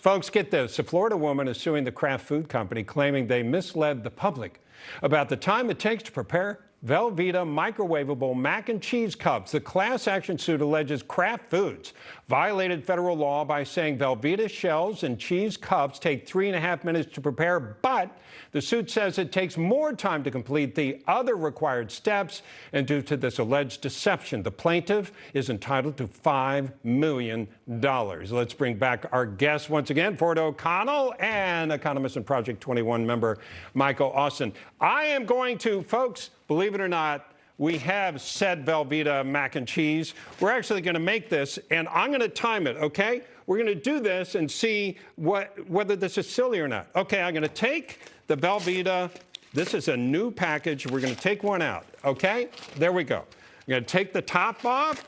Folks, get this. A Florida woman is suing the Kraft food company, claiming they misled the public about the time it takes to prepare Velveeta microwavable mac and cheese cups. The class action suit alleges Kraft Foods violated federal law by saying Velveeta shells and cheese cups take 3.5 minutes to prepare, but the suit says it takes more time to complete the other required steps. And due to this alleged deception, the plaintiff is entitled to $5 million. Let's bring back our guests once again, Ford O'Connell and economist and Project 21 member Michael Austin. I am going to, folks, believe it or not, we have said Velveeta mac and cheese. We're actually going to make this, and I'm going to time it, okay? We're going to do this and see whether this is silly or not. Okay, I'm going to take the Velveeta. This is a new package. We're going to take one out, okay? There we go. I'm going to take the top off,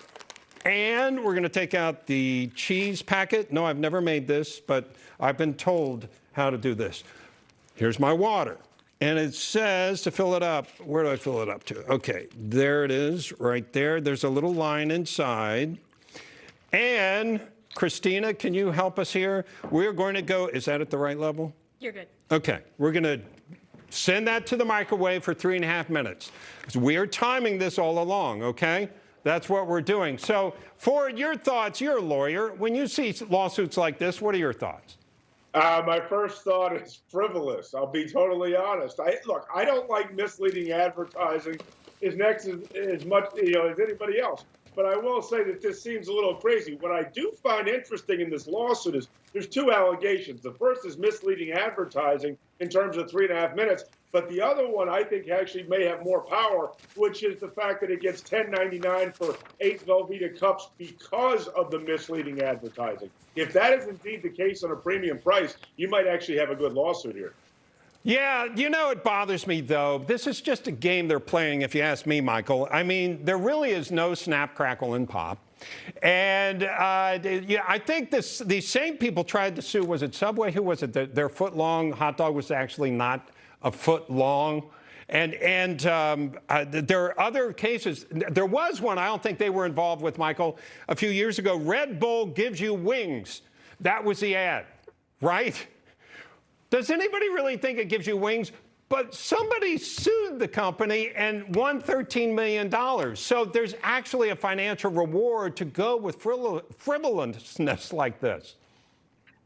and we're going to take out the cheese packet. No, I've never made this, but I've been told how to do this. Here's my water. And it says to fill it up. Where do I fill it up to? Okay, there it is right there. There's a little line inside. And Christina, can you help us here? We're going to go, is that at the right level? You're good. Okay, we're going to send that to the microwave for 3.5 minutes. We are timing this all along, okay? That's what we're doing. So, Ford, your thoughts, you're a lawyer. When you see lawsuits like this, what are your thoughts? My first thought is frivolous. I'll be totally honest. Look, I don't like misleading advertising as much, as anybody else. But I will say that this seems a little crazy. What I do find interesting in this lawsuit is there's two allegations. The first is misleading advertising in terms of 3.5 minutes. But the other one I think actually may have more power, which is the fact that it gets $10.99 for 8 Velveeta cups because of the misleading advertising. If that is indeed the case on a premium price, you might actually have a good lawsuit here. Yeah, you know, it bothers me, though. This is just a game they're playing, if you ask me, Michael. I mean, there really is no snap, crackle, and pop. And yeah, I think these same people tried to sue, was it Subway? Who was it? Their foot-long hot dog was actually not a foot long. And there are other cases. There was one I don't think they were involved with, Michael, a few years ago. Red Bull gives you wings. That was the ad, right? Does anybody really think it gives you wings? But somebody sued the company and won $13 million. So there's actually a financial reward to go with frivolousness like this.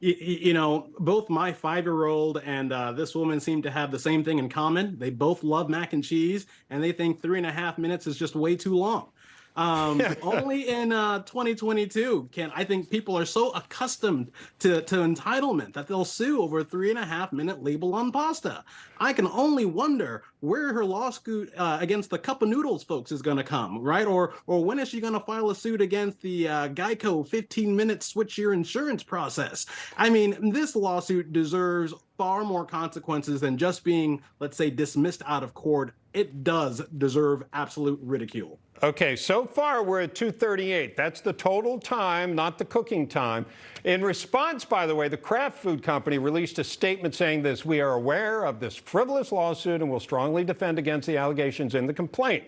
You know, both my 5-year-old and this woman seem to have the same thing in common. They both love mac and cheese, and they think 3.5 minutes is just way too long. Only in 2022 I think people are so accustomed to entitlement that they'll sue over a 3.5 minute label on pasta. I can only wonder where her lawsuit against the Cup of Noodles folks is going to come, right? Or when is she going to file a suit against the Geico 15-minute switch your insurance process? I mean, this lawsuit deserves far more consequences than just being, let's say, dismissed out of court. It does deserve absolute ridicule. Okay, so far we're at 2:38. That's the total time, not the cooking time. In response, by the way, the Kraft Food Company released a statement saying this: "We are aware of this frivolous lawsuit and will strongly defend against the allegations in the complaint."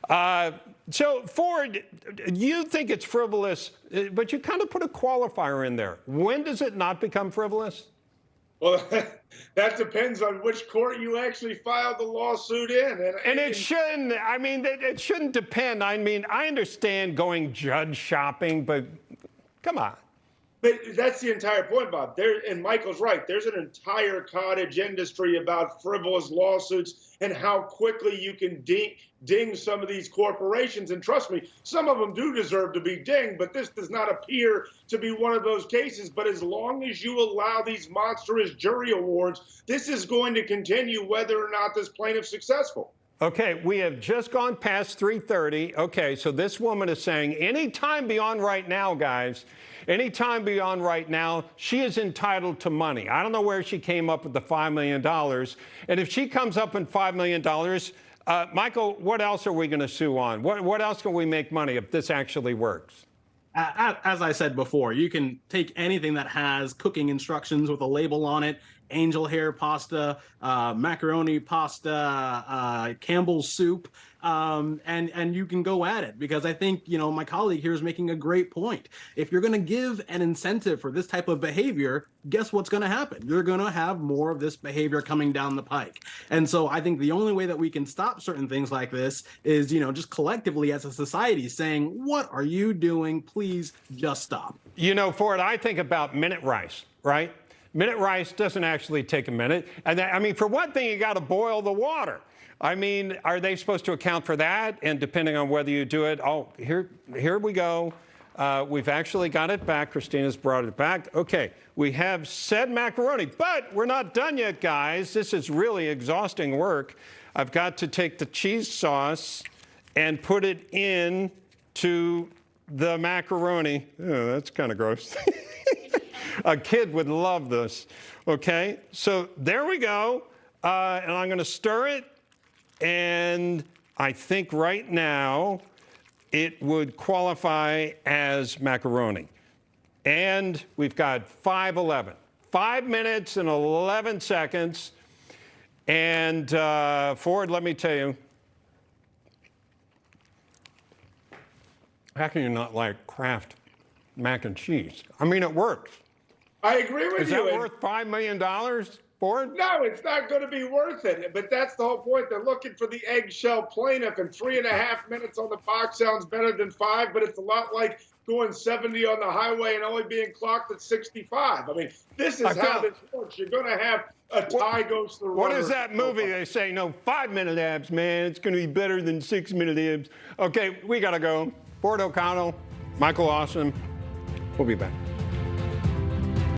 So, Ford, you think it's frivolous, but you kind of put a qualifier in there. When does it not become frivolous? Well, that depends on which court you actually filed the lawsuit in. And it shouldn't, I mean, it shouldn't depend. I mean, I understand going judge shopping, but come on. But that's the entire point, Bob. And Michael's right. There's an entire cottage industry about frivolous lawsuits and how quickly you can ding some of these corporations. And trust me, some of them do deserve to be dinged, but this does not appear to be one of those cases. But as long as you allow these monstrous jury awards, this is going to continue whether or not this plaintiff's successful. Okay, we have just gone past 3:30. Okay, so this woman is saying any time beyond right now, guys, any time beyond right now, she is entitled to money. I don't know where she came up with the $5 million. And if she comes up in $5 million, Michael, what else are we going to sue on? What else can we make money if this actually works? As I said before, you can take anything that has cooking instructions with a label on it angel hair pasta, macaroni pasta, Campbell's soup. And you can go at it, because I think, you know, my colleague here is making a great point. If you're going to give an incentive for this type of behavior, guess what's going to happen? You're going to have more of this behavior coming down the pike. And so I think the only way that we can stop certain things like this is, you know, just collectively as a society saying, what are you doing? Please just stop. You know, Ford, I think about minute rice, right? Minute rice doesn't actually take a minute. And I mean, for one thing, you got to boil the water. I mean, are they supposed to account for that? And depending on whether you do it, oh, here we go. We've actually got it back. Christina's brought it back. Okay, we have said macaroni, but we're not done yet, guys. This is really exhausting work. I've got to take the cheese sauce and put it in to the macaroni. Oh, that's kind of gross. A kid would love this. Okay, so there we go. And I'm going to stir it. And I think right now it would qualify as macaroni. And we've got 5:11. 5 minutes and 11 seconds. And Ford, let me tell you, how can you not like Kraft mac and cheese? I mean, it works. I agree with you. Is that worth $5 million, Ford? No, it's not going to be worth it. But that's the whole point. They're looking for the eggshell plaintiff, and 3.5 minutes on the box sounds better than 5, but it's a lot like going 70 on the highway and only being clocked at 65. I mean, this is how this works. You're going to have a tie goes the runner. What is that movie they say, no, 5-minute abs, man. It's going to be better than 6-minute abs. Okay, we got to go. Ford O'Connell, Michael Awesome. We'll be back.